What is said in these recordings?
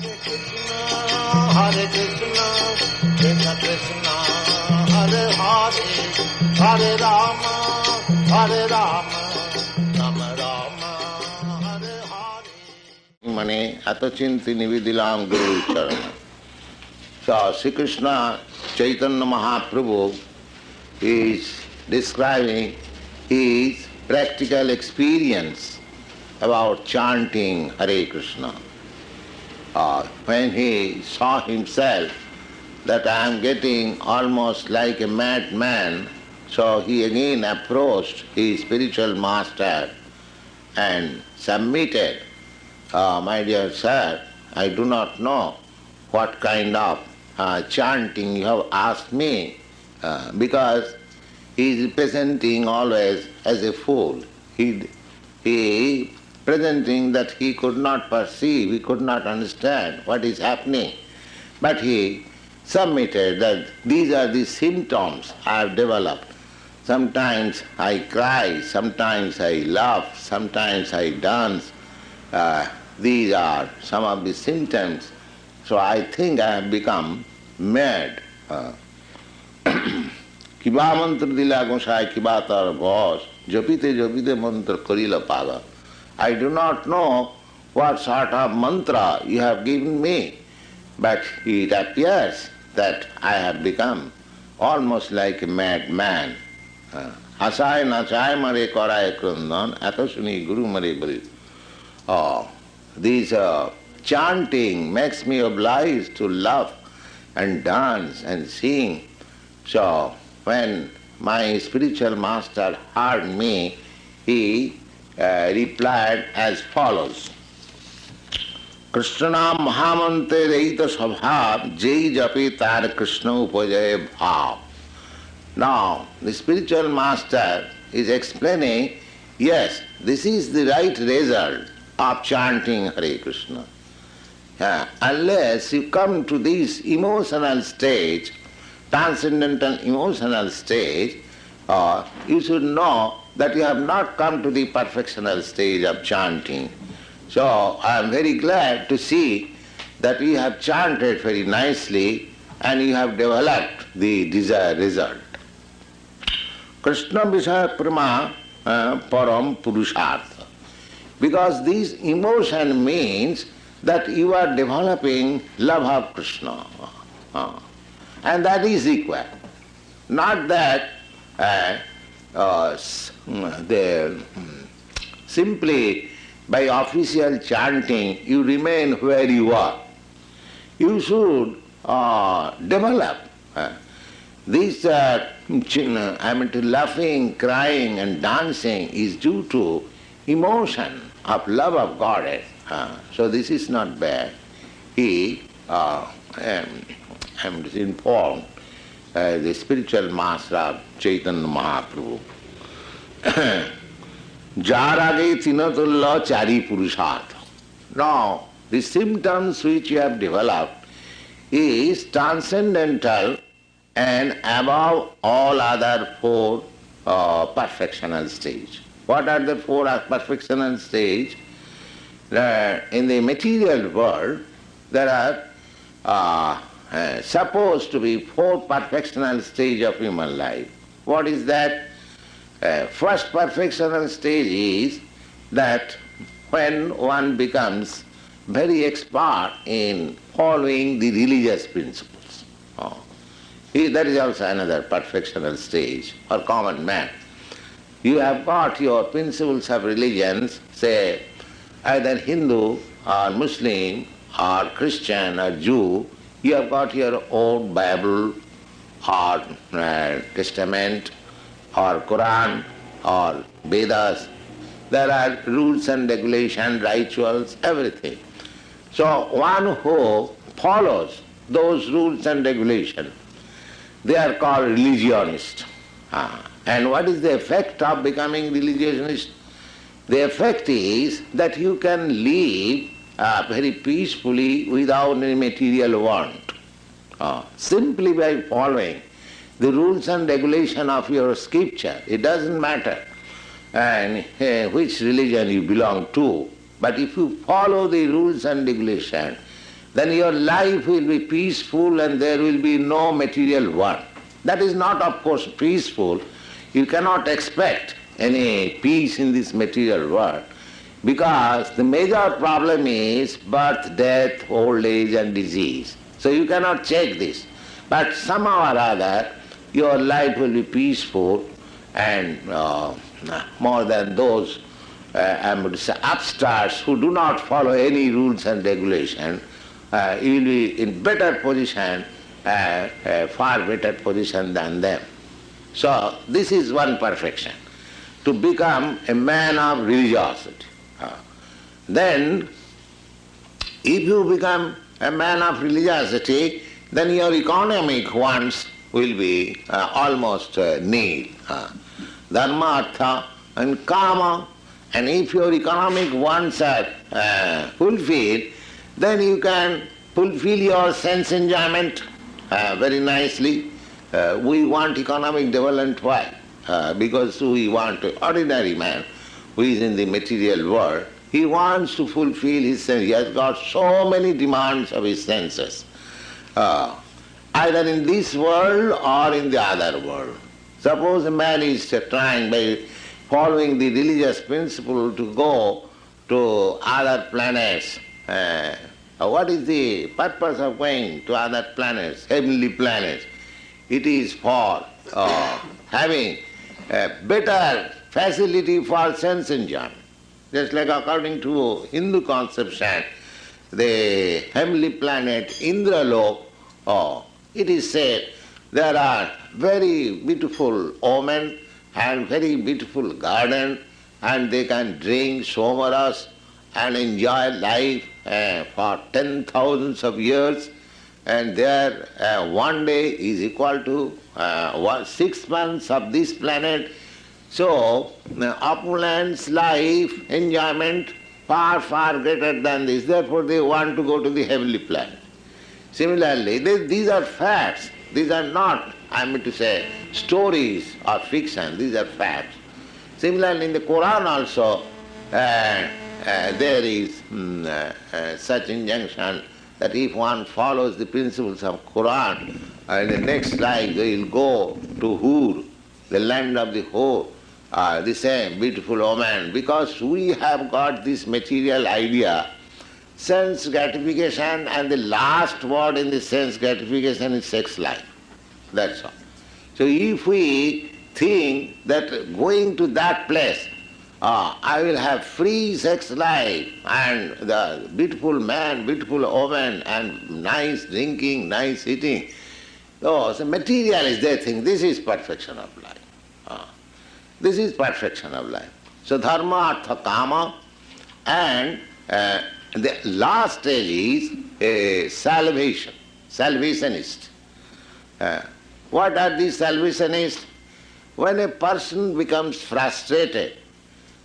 Hare Krishna, Krishna Krishna, Hare Hare, Hare Rama, Hare Rama, Rama Rama, Hare Hare. Mane atachinti nividilam Guru Charana. So Śrī Caitanya-caritāmṛta is describing his practical experience about chanting Hare Krishna. When he saw himself that I am getting almost like a madman, so he again approached his spiritual master and submitted, my dear sir, I do not know what kind of chanting you have asked me, because he is presenting always as a fool. He presenting that he could not perceive, he could not understand what is happening. But he submitted that these are the symptoms I have developed. Sometimes I cry, sometimes I laugh, sometimes I dance. These are some of the symptoms. So I think I have become mad. Kiba mantra dila gosai kiba tar bhos, jopite jopite mantra karila paga. I do not know what sort of mantra you have given me, but it appears that I have become almost like a madman. Asai nachai mare korai krundan, atasuni guru mare bari. This chanting makes me obliged to laugh and dance and sing. So when my spiritual master heard me, he replied as follows. Krishna Mahamante Reita Sabhav Jai Japi Tar Krishna Upajaya Bhav. Now, the spiritual master is explaining, yes, this is the right result of chanting Hare Krishna. Unless you come to this emotional stage, transcendental emotional stage, you should know that you have not come to the perfectional stage of chanting. So I am very glad to see that you have chanted very nicely and you have developed the desired result. Krishna Vishaya Prama Param Purushartha. Because this emotion means that you are developing love of Krishna. And that is required. Not that simply by official chanting you remain where you are. You should develop this laughing, crying and dancing is due to emotion of love of Godhead. So this is not bad. He, I am informed, the spiritual master of Chaitanya Mahaprabhu. Jarage tinatulla chari purushartha. Now, the symptoms which you have developed is transcendental and above all other four perfectional stages. What are the four perfectional stages? In the material world, there are supposed to be four perfectional stages of human life. What is that? First perfectional stage is that when one becomes very expert in following the religious principles. That is also another perfectional stage for common man. You have got your principles of religions, say either Hindu or Muslim or Christian or Jew, you have got your own Bible or Testament or Quran or Vedas. There are rules and regulations, rituals, everything. So one who follows those rules and regulations, they are called religionists. And what is the effect of becoming religionist? The effect is that you can live very peacefully without any material want. Simply by following the rules and regulation of your scripture. It doesn't matter and which religion you belong to, but if you follow the rules and regulation then your life will be peaceful and there will be no material world. That is not, of course, peaceful. You cannot expect any peace in this material world because the major problem is birth, death, old age and disease. So you cannot check this. But somehow or other, your life will be peaceful and more than those I would say upstarts who do not follow any rules and regulations. You will be in better position, far better position than them. So this is one perfection, to become a man of religiosity. Then, if you become a man of religiosity, then your economic wants will be almost nil. Dharma, artha and kama. And if your economic wants are fulfilled, then you can fulfill your sense enjoyment very nicely. We want economic development. Why? Because we want an ordinary man who is in the material world. He wants to fulfill his sense. He has got so many demands of his senses, either in this world or in the other world. Suppose a man is trying by following the religious principle to go to other planets. What is the purpose of going to other planets, heavenly planets? It is for having a better facility for sense enjoyment. Just like according to Hindu conception, the heavenly planet Indralok, it is said there are very beautiful women and very beautiful garden, and they can drink somaras and enjoy life for 10,000s of years, and there one day is equal to 6 months of this planet. So opulence, life, enjoyment far, far greater than this. Therefore they want to go to the heavenly planet. Similarly, these are facts. These are not, I mean to say, stories or fiction. These are facts. Similarly, in the Quran also, there is such injunction that if one follows the principles of Quran, in the next life they will go to Hur, the land of the Hur, the same beautiful woman, because we have got this material idea, sense gratification, and the last word in the sense gratification is sex life. That's all. So if we think that going to that place, I will have free sex life and the beautiful man, beautiful woman and nice drinking, nice eating. So material is their thing. This is perfection of life. This is perfection of life. So dharma, artha, kama, and the last stage is salvation, salvationist. What are these salvationists? When a person becomes frustrated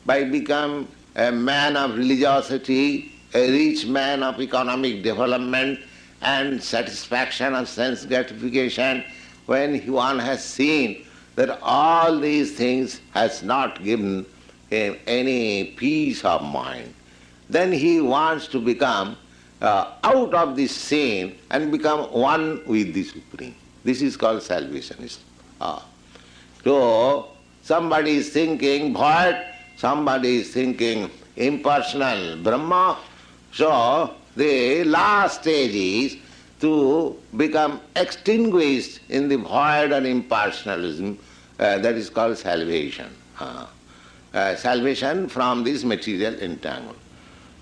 by becoming a man of religiosity, a rich man of economic development and satisfaction of sense gratification, when one has seen that all these things has not given him any peace of mind, then he wants to become out of this scene and become one with the Supreme. This is called salvationist. So somebody is thinking void, somebody is thinking impersonal Brahma. So the last stage is to become extinguished in the void and impersonalism. That is called salvation. Salvation from this material entanglement.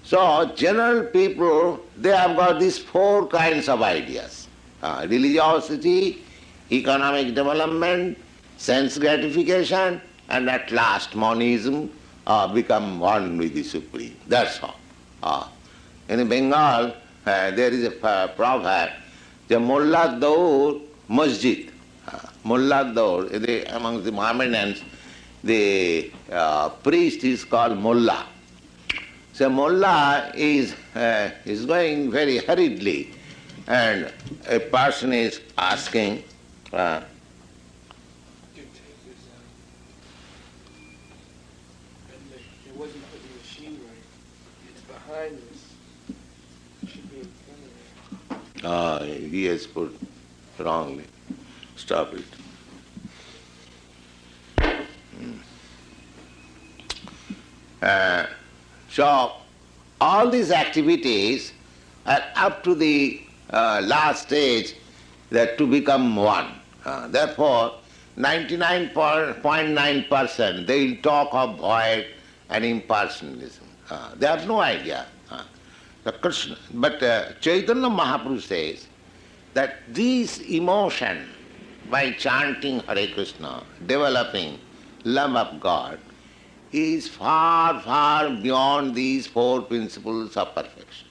So general people, they have got these four kinds of ideas. Religiosity, economic development, sense gratification, and at last monism, become one with the Supreme. That's all. In Bengal, there is a proverb, the Mullah Daur Masjid. Mullah Daur, among the Mohammedans, the priest is called Mullah. So Mullah is going very hurriedly, and a person is asking, it wasn't putting the machine right. It's behind us. It should be in front of it. He has put wrongly. Stop it. So, all these activities are up to the last stage that to become one. Therefore, 99.9% they will talk of void and impersonalism. They have no idea. But Chaitanya Mahaprabhu says that this emotion, by chanting Hare Krishna, developing love of God, is far, far beyond these four principles of perfection.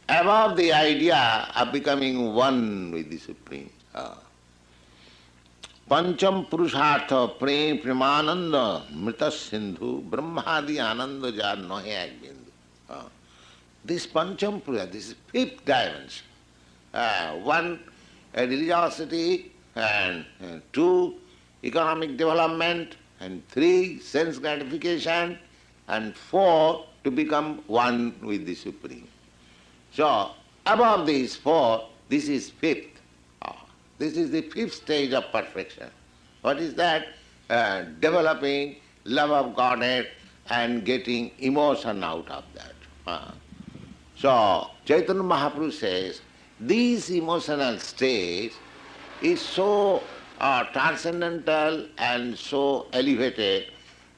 Above the idea of becoming one with the Supreme. Pancham Purushartha Prem Premananda Mrita Sindhu Brahmadi Ananda Jar Nahe Bindu. This Pancham Purushartha, this is fifth dimension. One, religiosity, and two, economic development, and three, sense gratification, and four, to become one with the Supreme. So, above these four, this is fifth. This is the fifth stage of perfection. What is that? Developing love of Godhead and getting emotion out of that. So, Chaitanya Mahaprabhu says, this emotional state is so transcendental and so elevated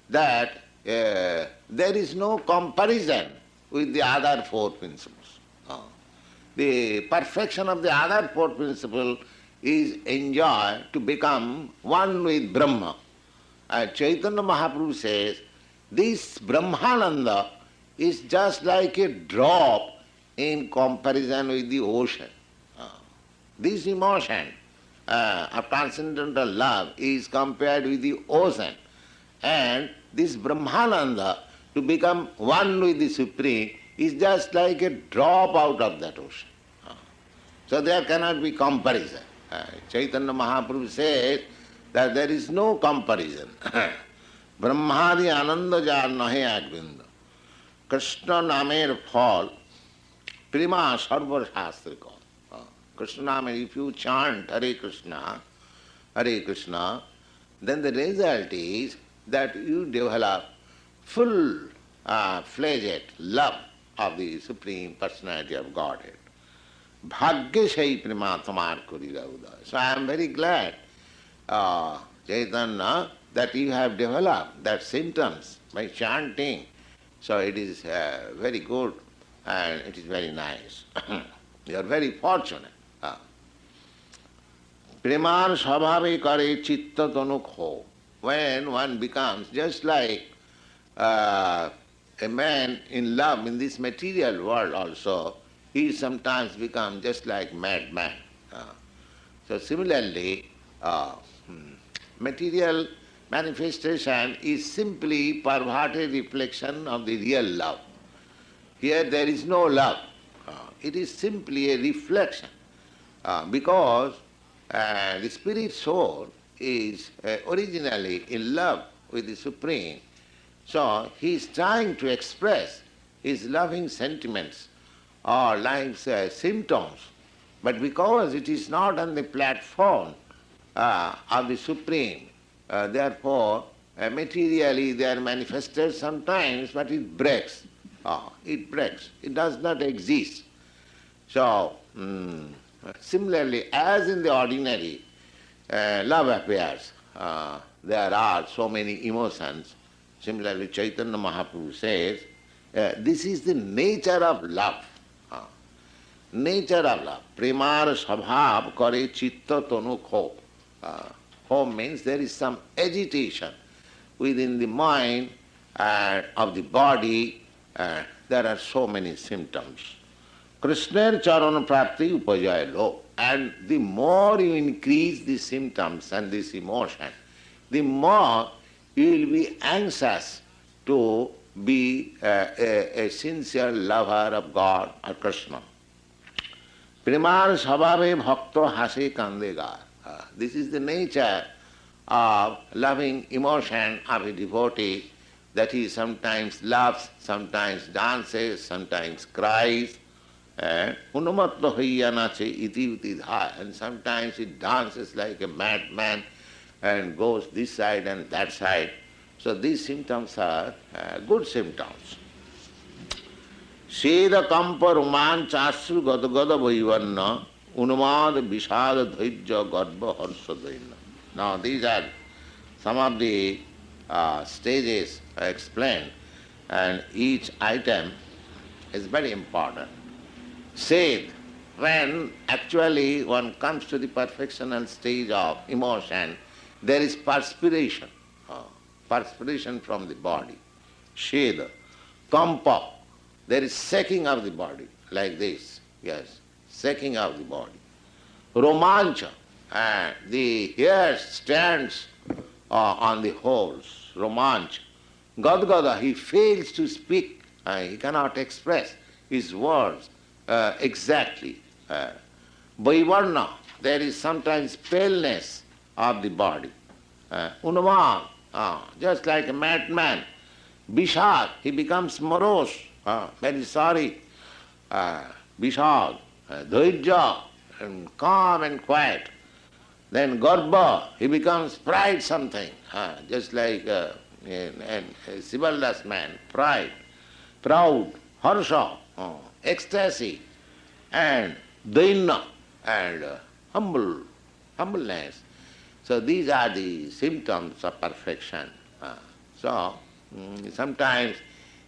that there is no comparison with the other four principles. The perfection of the other four principles is enjoyed to become one with Brahma. Chaitanya Mahaprabhu says, this Brahmananda is just like a drop in comparison with the ocean. This emotion of transcendental love is compared with the ocean, and this Brahmananda, to become one with the Supreme, is just like a drop out of that ocean. So there cannot be comparison. Chaitanya Mahaprabhu says that there is no comparison. Brahmadi Ananda Jar Nahe Agvinda. Krishna Namer Phal Prima Sarva Shastri called. Krishna Namer, if you chant Hare Krishna, then the result is that you develop full-fledged love of the Supreme Personality of Godhead. Bhagya Shai Prima Tamar Kurira Uday. So I am very glad, Chaitanya, that you have developed that symptoms by chanting. So it is very good and it is very nice. You are very fortunate. Preman Svabhave Kare Chitta Tanuk Ho. When one becomes just like a man in love in this material world also, he sometimes becomes just like madman. So similarly, material manifestation is simply perverted reflection of the real love. Here there is no love. It is simply a reflection. Because the spirit soul is originally in love with the Supreme, so he is trying to express his loving sentiments or life's symptoms, but because it is not on the platform of the Supreme, therefore materially they are manifested sometimes, but it breaks. It breaks. It does not exist. So, similarly, as in the ordinary love affairs, there are so many emotions. Similarly, Chaitanya Mahaprabhu says, this is the nature of love. Nature of love. Premar sabhav kare chitta tonu kho. Kho means there is some agitation within the mind of the body. There are so many symptoms. Krishna charana prapti upajaya lo. And the more you increase the symptoms and this emotion, the more you will be anxious to be a sincere lover of God or Krishna. Premar sabhave bhakto hase kandega. This is the nature of loving emotion of a devotee, that he sometimes laughs, sometimes dances, sometimes cries, Unumatto hoiya nache iti uti dha, and sometimes it dances like a madman and goes this side and that side. So these symptoms are good symptoms. Seda kampa roman chasru gada gada vaivanna unumad vishada dhaijya garba harsha daina. Now these are some of the stages I explained, and each item is very important. Said, when actually one comes to the perfectional stage of emotion, there is perspiration from the body. Sheda, kampa, there is shaking of the body, like this, yes, shaking of the body. Romancha, the hair stands on the holes, romancha. Gadgada, he fails to speak, he cannot express his words exactly. Vaivarna, there is sometimes paleness of the body. Unaman, just like a madman. Vishad, he becomes morose, very sorry. Vishad, dhairya, and calm and quiet. Then Garbha, he becomes pride something, just like a chivalrous man, pride, proud, harsha, ecstasy, and daina, and humbleness. So these are the symptoms of perfection. Sometimes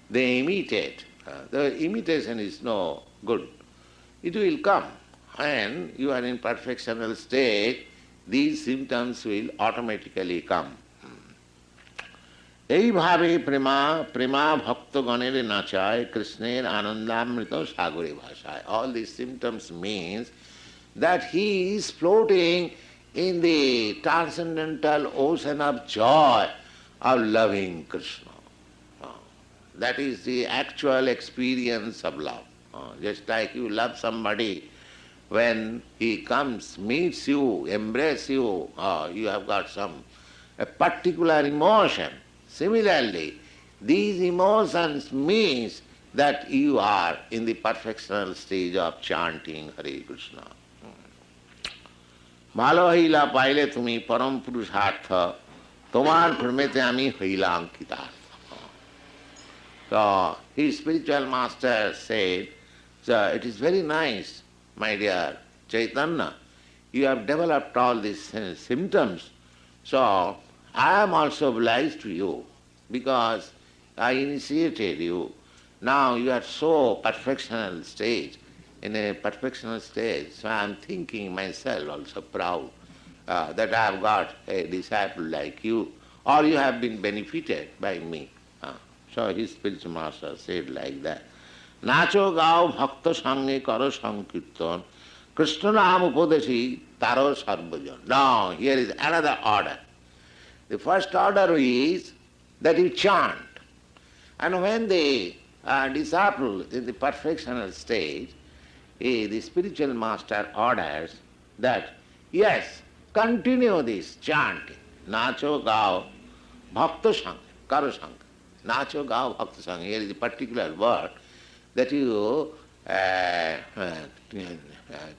they imitate. The imitation is no good. It will come. When you are in perfectional state, these symptoms will automatically come. এইভাবে প্রেমা ভক্তগণের নাচায় কৃষ্ণের আনন্দামৃত সাগরে ভাষায়. All these symptoms means that he is floating in the transcendental ocean of joy of loving Krishna. That is the actual experience of love. Just like you love somebody, when he comes, meets you, embraces you, you have got a particular emotion. Similarly, these emotions means that you are in the perfectional stage of chanting Hare Krishna. ভালো হইলা পাইলে তুমি পরম পুরুষার্থ তোমার প্রেমেতে আমি হইলাম কৃতার্থ. So his spiritual master said, so it is very nice, my dear Chaitanya, you have developed all these symptoms. So I am also obliged to you because I initiated you. Now you are so perfectional stage, in a perfectional stage. So I am thinking myself also proud that I have got a disciple like you, or you have been benefited by me. So his spiritual master said like that. Nacho gao bhakta sange karo sankirtan Krishna naam upadeshi taro sarvajan. Now here is another order. The first order is that you chant. And when the disciple in the perfectional stage, the spiritual master orders that, yes, continue this chanting. Nacho gao bhakta sang, karo sang. Nacho gao bhakta sang. Here is a particular word that you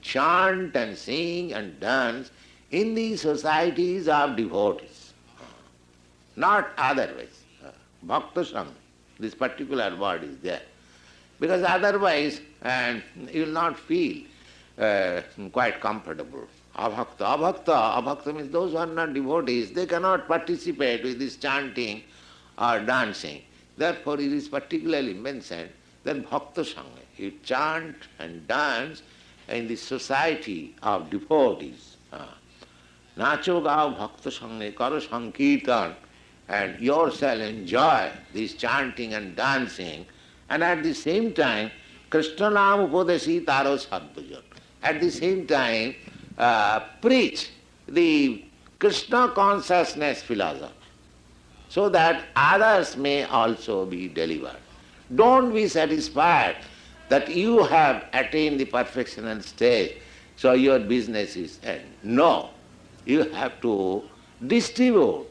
chant and sing and dance in the societies of devotees, not otherwise. Bhakta sang, this particular word is there. Because otherwise you will not feel quite comfortable. Abhakta means those who are not devotees, they cannot participate with this chanting or dancing. Therefore it is particularly mentioned that bhakta sangha, you chant and dance in the society of devotees. Nacho gao bhakta sangha karo sankirtan, and yourself enjoy this chanting and dancing, and at the same time Krishna naam upadeshi taro sadbhajan. At the same time preach the Krishna consciousness philosophy, so that others may also be delivered. Don't be satisfied that you have attained the perfectional stage, so your business is end. No, you have to distribute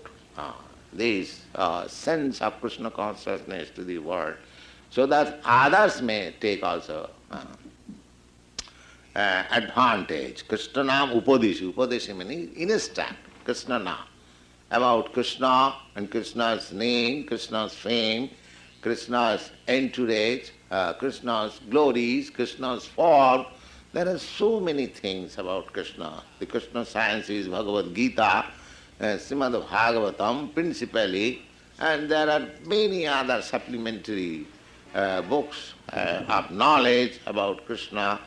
this sense of Krishna consciousness to the world, so that others may take also advantage. Krishna Nam Upadesha. Upadesha meaning instant. Krishna Nam. About Krishna and Krishna's name, Krishna's fame, Krishna's entourage, Krishna's glories, Krishna's form. There are so many things about Krishna. The Krishna science is Bhagavad Gita, Srimad Bhagavatam principally, and there are many other supplementary books of knowledge about Krishna.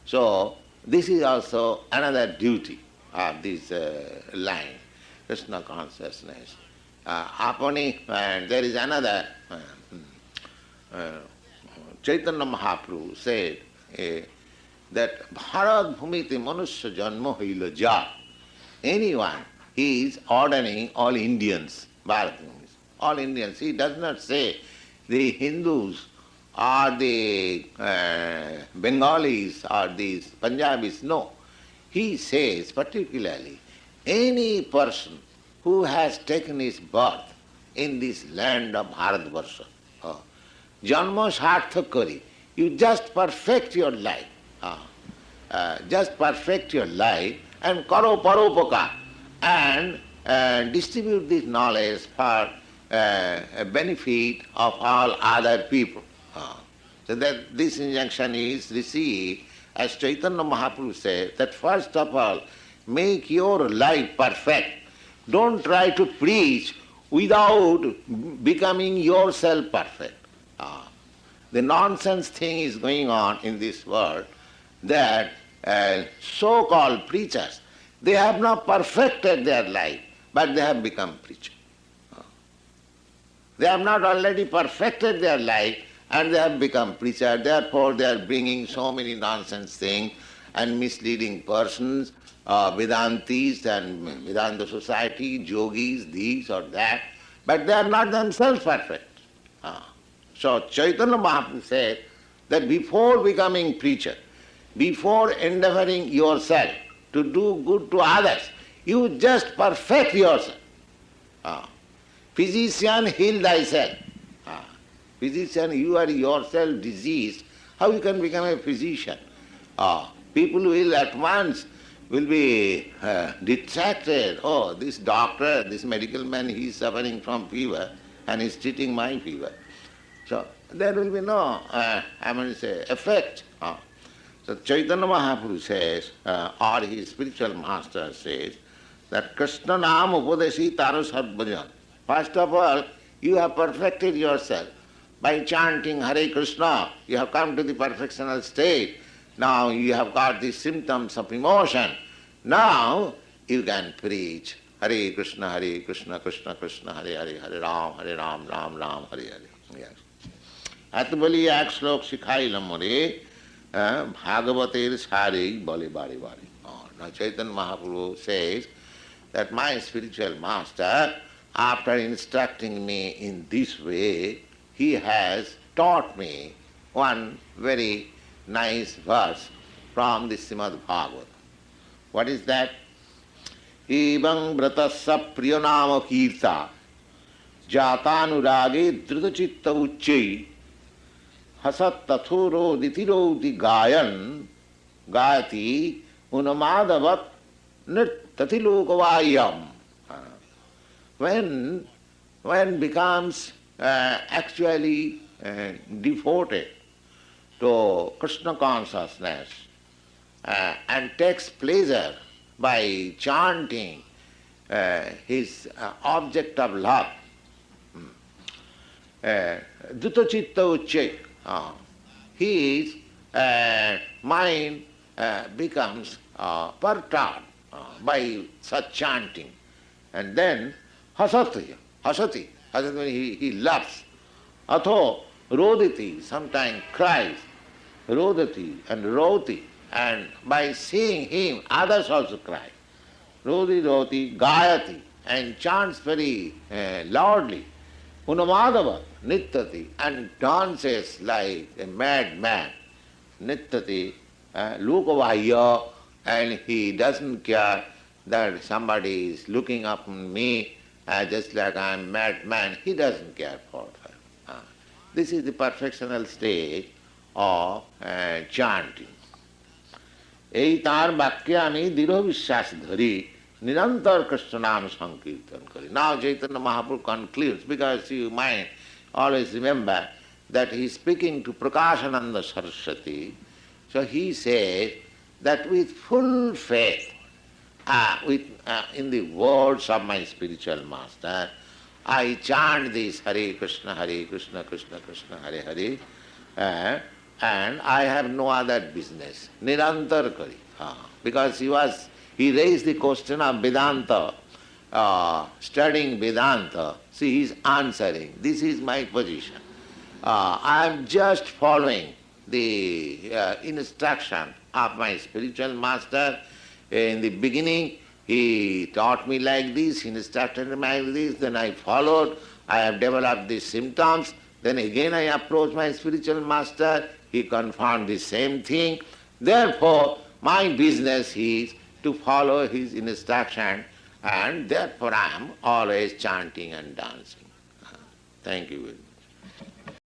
So this is also another duty of this line, Krishna consciousness. And there is another, Chaitanya Mahaprabhu said that Bharat Bhumiti Manusya Janma Haila Ja. Anyone, he is ordering all Indians, Bharat Bhumiti, all Indians. He does not say the Hindus or the Bengalis or these Punjabis, no. He says particularly any person who has taken his birth in this land of Bharatvarsha, Janma Sarthak Kari, you just perfect your life. Just perfect your life and karo paropaka and distribute this knowledge for benefit of all other people. So that this injunction is received, as Chaitanya Mahaprabhu said, that first of all, make your life perfect. Don't try to preach without becoming yourself perfect. The nonsense thing is going on in this world that so-called preachers, they have not perfected their life, but they have become preachers. They have not already perfected their life and they have become preachers. Therefore, they are bringing so many nonsense things and misleading persons, Vedantis and Vedanta society, yogis, this or that, but they are not themselves perfect. So Chaitanya Mahaprabhu said that before becoming preacher, before endeavoring yourself to do good to others, you just perfect yourself. Physician, heal thyself. Physician, you are yourself diseased. How you can become a physician? People will at once will be detracted. Oh, this doctor, this medical man, he is suffering from fever and he is treating my fever. So there will be no, effect. So Chaitanya Mahaprabhu says, or his spiritual master says, that Krishna Nam Upadeshi Taru Sarvajan. First of all, you have perfected yourself. By chanting Hare Krishna, you have come to the perfectional state. Now you have got the symptoms of emotion. Now you can preach Hare Krishna, Krishna Krishna, Hare Hare, Hare Ram, Ram Ram, Hare Hare. Yes. Atbali ek shlok sikhailam re, Bhagavater sare bale bare bare. Now Chaitanya Mahaprabhu says that my spiritual master, after instructing me in this way, he has taught me one very nice verse from the Srimad Bhagavatam. What is that? Evang vratasya priyanama kirta jatanurage drutachitta uchchai hasat tathuro ditiroti gayan gayati unamadavat nirtatilokavayam. When becomes actually devoted to Krishna consciousness and takes pleasure by chanting his object of love, Dhutachitta Uchchai, his mind becomes perturbed by such chanting, and then hasati means he laughs. Atho roditi, sometimes cries, rodati and roti, and by seeing him others also cry. Roti, gayati, and chants very loudly. Unamadava, nittati, and dances like a madman. Nittati, lokavahya, and he doesn't care that somebody is looking up on me just like I am madman. He doesn't care for that. This is the perfectional stage of chanting. এই তার বাক্যে আমি দৃঢ় বিশ্বাস ধরি, নিরন্তর কৃষ্ণ নাম সংকীর্তন করি। Now Chaitanya Mahaprabhu concludes, because you might always remember that he is speaking to Prakashananda Saraswati. So he says that with full faith, in the words of my spiritual master, I chant this Hare Krishna, Krishna Krishna, Hare Hare, and I have no other business. Nirantar kari. Because he raised the question of Vedanta, studying Vedanta. See, he is answering. This is my position. I am just following the instruction of my spiritual master. In the beginning, he taught me like this, he instructed me like this, then I followed, I have developed these symptoms, then again I approached my spiritual master, he confirmed the same thing. Therefore, my business is to follow his instruction, and therefore I am always chanting and dancing. Thank you very much.